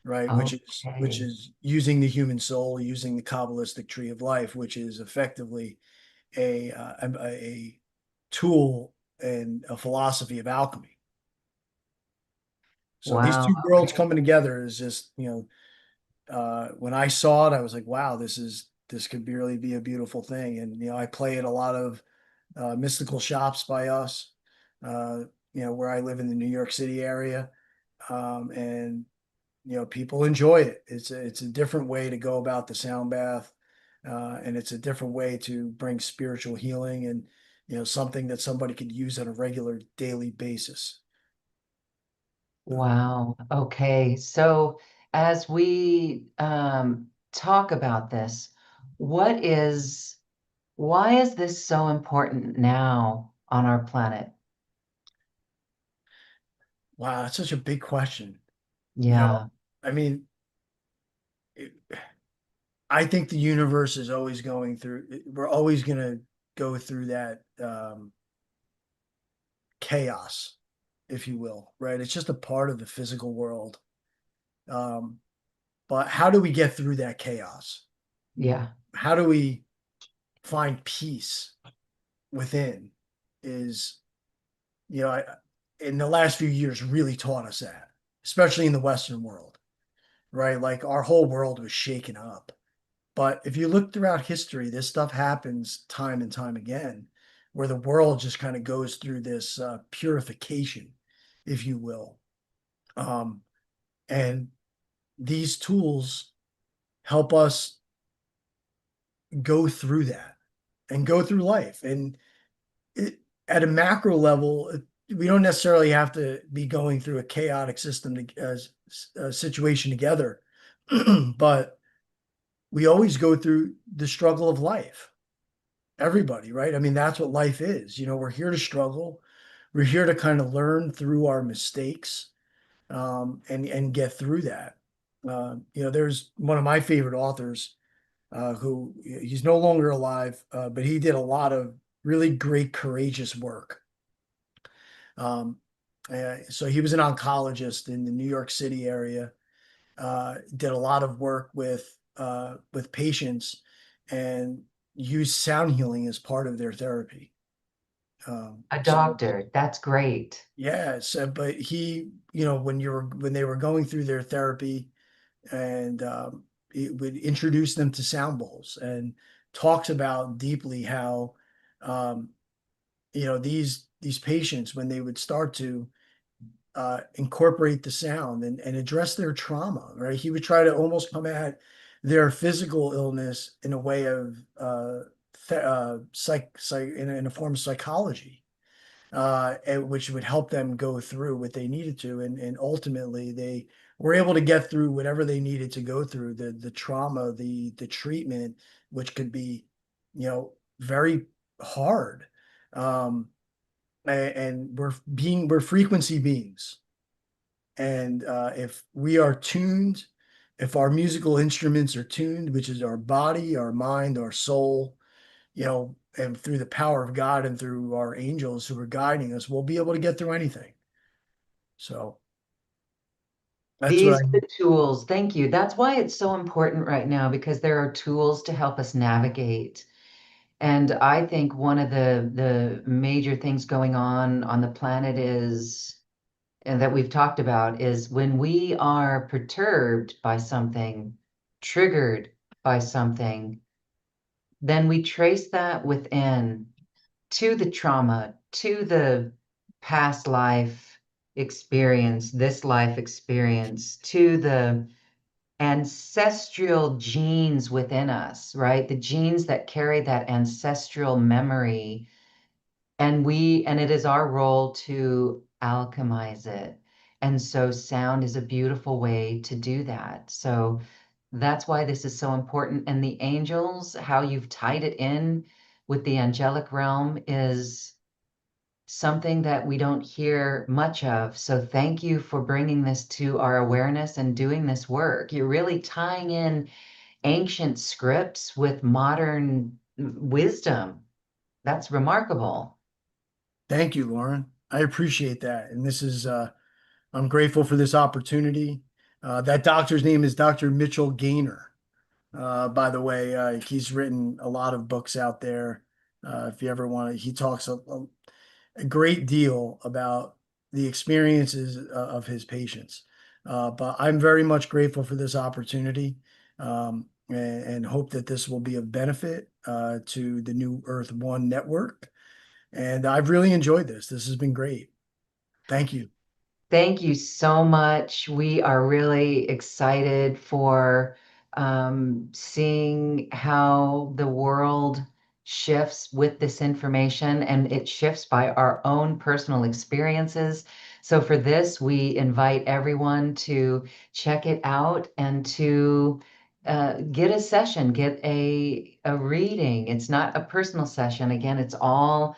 right? Which Okay. is using the human soul, using the Kabbalistic tree of life, which is effectively a tool and a philosophy of alchemy. So these Wow. two worlds Okay. coming together is just, when I saw it, I was like, wow, this could really be a beautiful thing. And I play at a lot of mystical shops by us, uh, where I live in the New York City area. And people enjoy it. It's a different way to go about the sound bath, and it's a different way to bring spiritual healing and something that somebody could use on a regular daily basis. Um, Wow. Okay. So as we talk about this, what is, why is this so important now on our planet? wow, that's such a big question. You know, Yeah. I mean, it, I think the universe is always going through. We're always going to go through that chaos, if you will, right? It's just a part of the physical world. Um, but how do we get through that chaos? Yeah. How do we find peace within? Is you know, I, in the last few years, really taught us that, especially in the Western world, right? Like our whole world was shaken up. But if you look throughout history, this stuff happens time and time again, where the world just kind of goes through this purification, if you will. Um, and these tools help us go through that and go through life. And it, at a macro level, we don't necessarily have to be going through a chaotic situation together, but we always go through the struggle of life. Everybody, right? I mean, that's what life is. We're here to struggle. We're here to kind of learn through our mistakes, and get through that. There's one of my favorite authors, who he's no longer alive, but he did a lot of really great, courageous work. Um, so he was an oncologist in the New York City area. Did a lot of work with patients, and used sound healing as part of their therapy. A So doctor. That's great. yeah, so but he, when they were going through their therapy, and it would introduce them to sound bowls and talks about deeply how, um, these patients, when they would start to incorporate the sound and address their trauma, right? He would try to almost come at their physical illness in a way of in a form of psychology, which would help them go through what they needed to, and ultimately they were able to get through whatever they needed to go through, the trauma, the treatment, which could be, very hard. Um, and we're frequency beings, and if we are tuned, if our musical instruments are tuned, which is our body, our mind, our soul, and through the power of God and through our angels who are guiding us, we'll be able to get through anything. So that's what These I, are the tools. Thank you. That's why it's so important right now because there are tools to help us navigate. And I think one of the major things going on the planet is, and that we've talked about, is when we are perturbed by something, triggered by something, then we trace that within to the trauma, to the past life experience, this life experience, to the ancestral genes within us, right? The genes that carry that ancestral memory. And it is our role to alchemize it. And so sound is a beautiful way to do that. So that's why this is so important. And the angels, how you've tied it in with the angelic realm is something that we don't hear much of. So thank you for bringing this to our awareness and doing this work. You're really tying in ancient scripts with modern wisdom. That's remarkable. thank you, Lauren. I appreciate that. And this is, I'm grateful for this opportunity. That doctor's name is Dr. Mitchell Gaynor. By the way, he's written a lot of books out there. If you ever want to, he talks a great deal about the experiences of his patients. But I'm very much grateful for this opportunity, and hope that this will be of benefit to the New Earth One network. And I've really enjoyed this. This has been great. Thank you. Thank you so much. We are really excited for seeing how the world shifts with this information, and it shifts by our own personal experiences. So, for this, we invite everyone to check it out and to get a session, get a reading. It's not a personal session. Again, it's all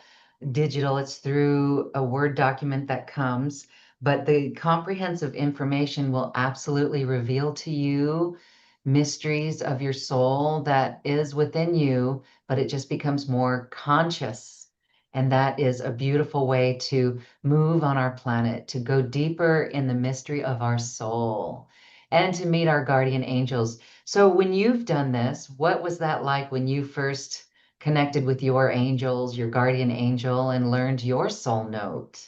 digital, it's through a Word document that comes, but the comprehensive information will absolutely reveal to you mysteries of your soul that is within you, but it just becomes more conscious. And that is a beautiful way to move on our planet, to go deeper in the mystery of our soul and to meet our guardian angels. So, when you've done this, what was that like when you first connected with your angels, your guardian angel, and learned your soul note?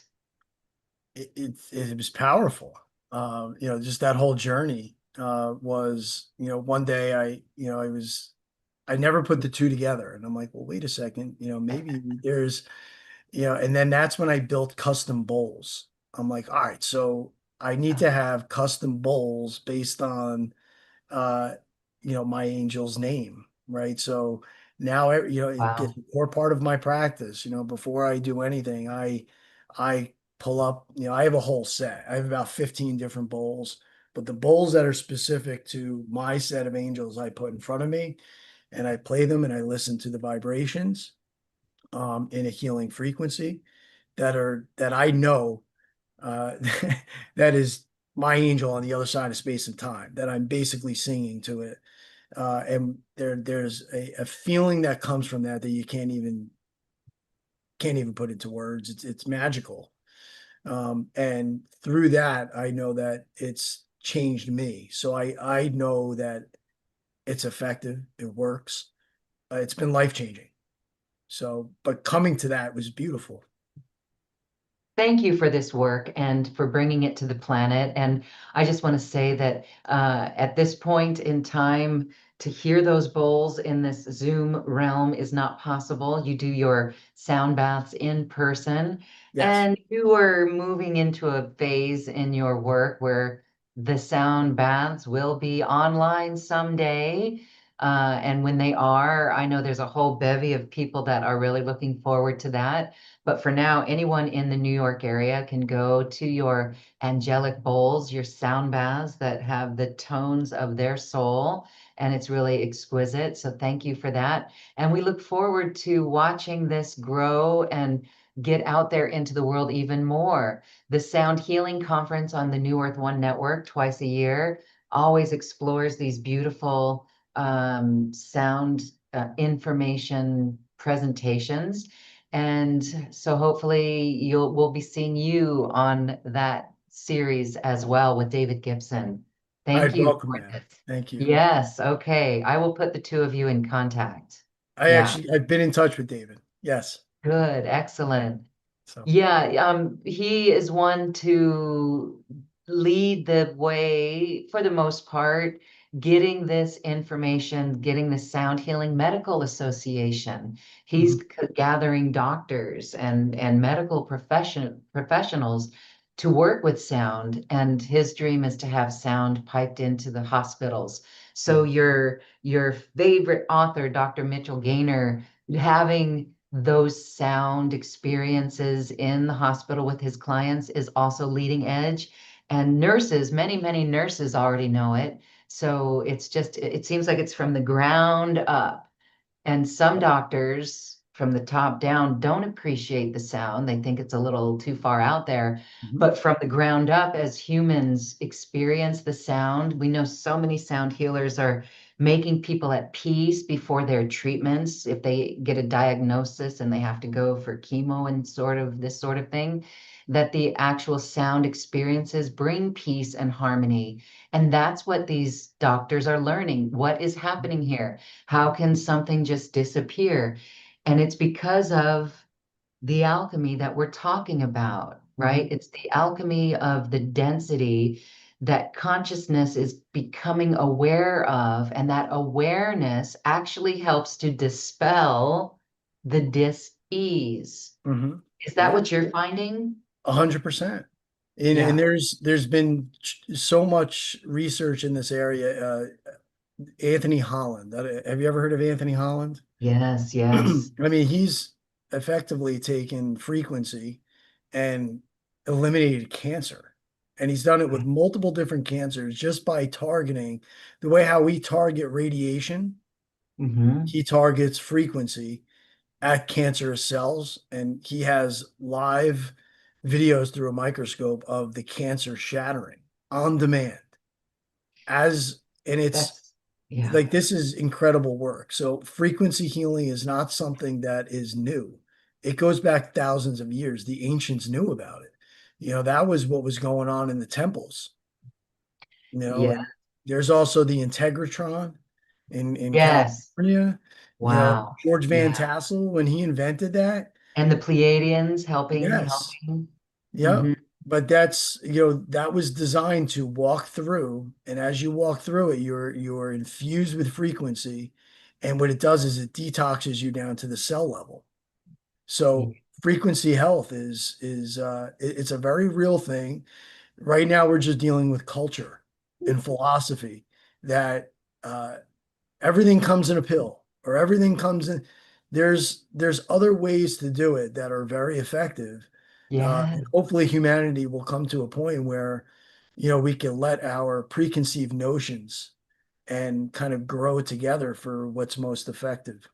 It was powerful. Just that whole journey was, one day I never put the two together, and I'm like, well, wait a second, maybe there's, and then that's when I built custom bowls. I'm like, all right, so I need to have custom bowls based on uh, my angel's name, right? So now, it gets Wow. a core part of my practice. Before I do anything, I pull up, I have a whole set. I have about 15 different bowls, but the bowls that are specific to my set of angels, I put in front of me and I play them and I listen to the vibrations in a healing frequency that I know uh, that is my angel on the other side of space and time that I'm basically singing to it. And there's a feeling that comes from that you can't even put into words. It's magical. And through that, I know that it's changed me. So I know that it's effective. It works. It's been life changing. So, but coming to that was beautiful. Thank you for this work and for bringing it to the planet. And I just want to say that at this point in time, to hear those bowls in this Zoom realm is not possible. You do your sound baths in person, Yes. and you are moving into a phase in your work where the sound baths will be online someday. And when they are, I know there's a whole bevy of people that are really looking forward to that. But for now, anyone in the New York area can go to your angelic bowls, your sound baths that have the tones of their soul. And it's really exquisite. So thank you for that. And we look forward to watching this grow and get out there into the world even more. The Sound Healing Conference on the New Earth One Network twice a year always explores these beautiful sound information presentations. And so hopefully we'll be seeing you on that series as well with David Gibson. Thank I'd you welcome for that. this. Thank you. Yes, okay. I will put the two of you in contact. Yeah, I've been in touch with David. Yes. good, Yeah. excellent. So, Yeah, he is one to lead the way for the most part, getting this information, getting the Sound Healing Medical Association. He's mhm, gathering doctors and medical professionals to work with sound, and his dream is to have sound piped into the hospitals. So mhm, your favorite author, Dr. Mitchell Gaynor, having those sound experiences in the hospital with his clients is also leading edge. And nurses, many nurses already know it. So it seems like it's from the ground up. And some doctors from the top down don't appreciate the sound. They think it's a little too far out there. mhm, But from the ground up, as humans experience the sound, we know so many sound healers are making people at peace before their treatments. If they get a diagnosis and they have to go for chemo and sort of this sort of thing, that the actual sound experiences bring peace and harmony. And that's what these doctors are learning. What is happening here? How can something just disappear? And it's because of the alchemy that we're talking about, mhm, right? It's the alchemy of the density that consciousness is becoming aware of, and that awareness actually helps to dispel the dis-ease. mhm. Is that Yeah, what you're finding? 100%. And Yeah. there's been so much research in this area. Anthony Holland. Have you ever heard of Anthony Holland? Yes, yes. I mean, he's effectively taken frequency and eliminated cancer. And he's done it with multiple different cancers just by targeting the way how we target radiation. Hmm. He targets frequency at cancerous cells, and he has live videos through a microscope of the cancer shattering on demand. And it's That's, yeah. like this is incredible work. So frequency healing is not something that is new. It goes back thousands of years. The ancients knew about it. That was what was going on in the temples, Yeah. and there's also the integratron in Yes. California. Wow. George Van Yeah. Tassel, when he invented that, And the Pleiadians helping, yes. helping. Yep. Hmm. But that was designed to walk through, and as you walk through it, you're infused with frequency, and what it does is it detoxes you down to the cell level. So frequency health it's a very real thing. Right now, we're just dealing with culture and philosophy that uh, everything comes in a pill or everything comes in. There's other ways to do it that are very effective. Yeah. And hopefully humanity will come to a point where, we can let our preconceived notions and kind of grow together for what's most effective.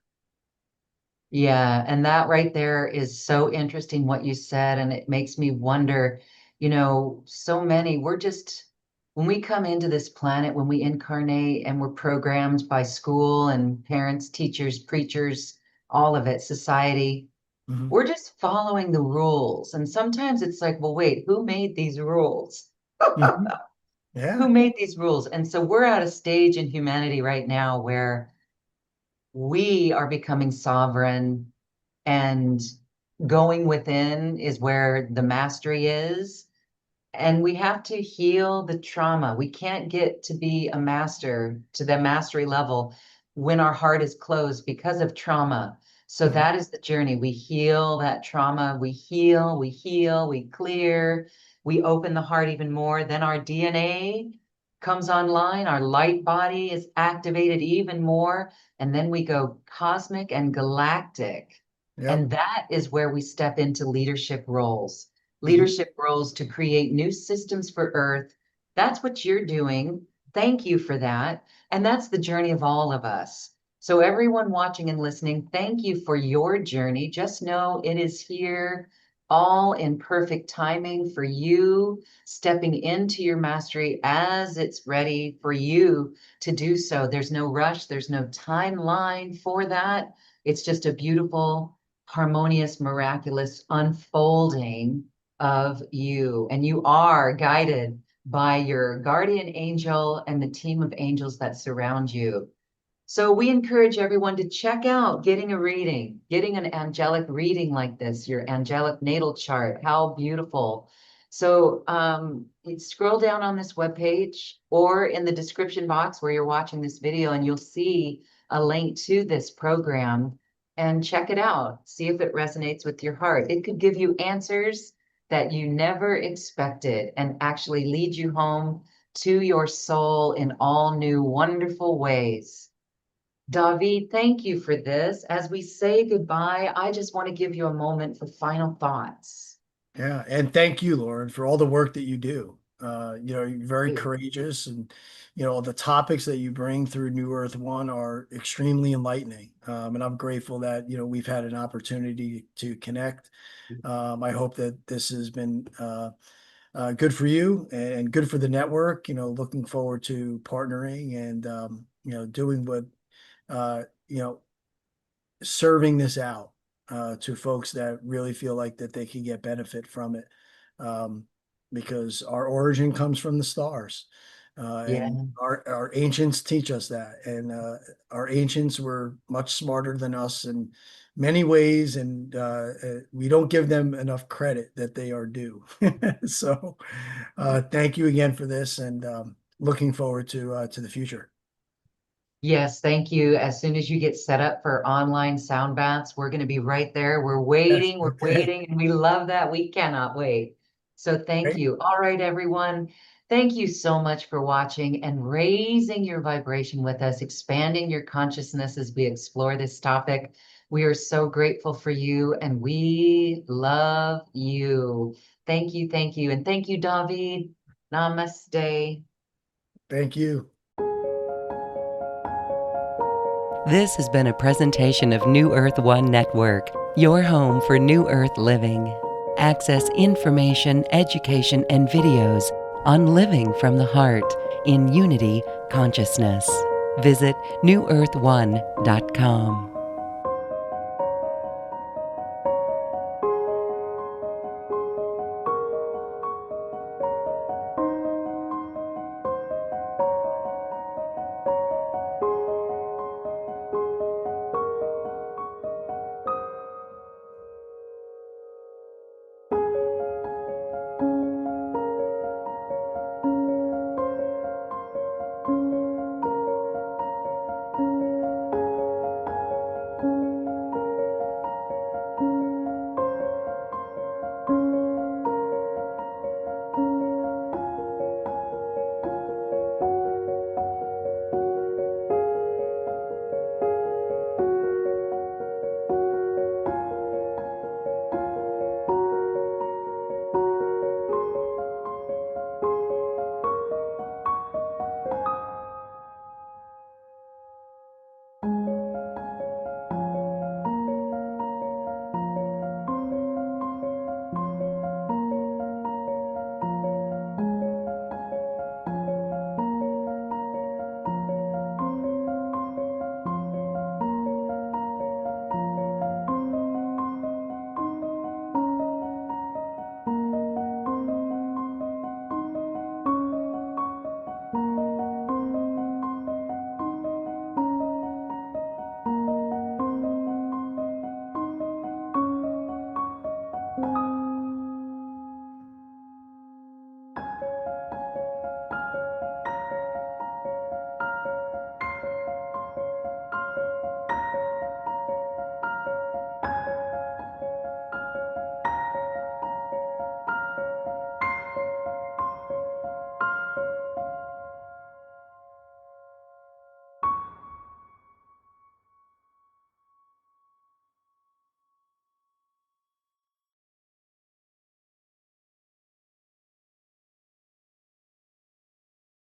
Yeah. And that right there is so interesting what you said. And it makes me wonder, so many, when we come into this planet, when we incarnate and we're programmed by school and parents, teachers, preachers, all of it, society, Mhm. we're just following the rules. And sometimes it's like, well, wait, who made these rules? Mhm. Who Yeah. made these rules? And so we're at a stage in humanity right now where we are becoming sovereign, and going within is where the mastery is. And we have to heal the trauma. We can't get to be a master to the mastery level when our heart is closed because of trauma. So Mhm. that is the journey. We heal that trauma. We heal, we clear, we open the heart even more. Then our DNA comes online, our light body is activated even more. And then we go cosmic and galactic. Yep. And that is where we step into Mhm. leadership roles to create new systems for Earth. That's what you're doing. Thank you for that. And that's the journey of all of us. So, everyone watching and listening, thank you for your journey. Just know it is here all in perfect timing for you, stepping into your mastery as it's ready for you to do so. There's no rush, there's no timeline for that. It's just a beautiful, harmonious, miraculous unfolding of you. And you are guided by your guardian angel and the team of angels that surround you. So we encourage everyone to check out getting a reading, getting an angelic reading like this, your angelic natal chart. How beautiful. So you scroll down on this webpage or in the description box where you're watching this video, and you'll see a link to this program, and check it out. See if it resonates with your heart. It could give you answers that you never expected and actually lead you home to your soul in all new, wonderful ways. David, thank you for this. As we say goodbye, I just want to give you a moment for final thoughts. Yeah, and thank you, Lauren, for all the work that you do. You're very Thank courageous, and the topics that you bring through New Earth One are extremely enlightening. And I'm grateful that we've had an opportunity to connect. I hope that this has been good for you and good for the network. Looking forward to partnering and doing what uh, you know serving this out to folks that really feel like that they can get benefit from it, um, because our origin comes from the stars, Yeah. and our ancients teach us that, and our ancients were much smarter than us in many ways, and we don't give them enough credit that they are due. So thank you again for this, and looking forward to the future. Yes, thank you. As soon as you get set up for online sound baths, we're going to be right there. Yes, We're okay. waiting, and we love that. We cannot wait. So thank Great. you. All right, everyone. Thank you so much for watching and raising your vibration with us, expanding your consciousness as we explore this topic. We are so grateful for you, and we love you. Thank you, and thank you, David. Namaste. Thank you. This has been a presentation of New Earth One Network, your home for New Earth living. Access information, education, and videos on living from the heart in unity consciousness. Visit newearth1.com.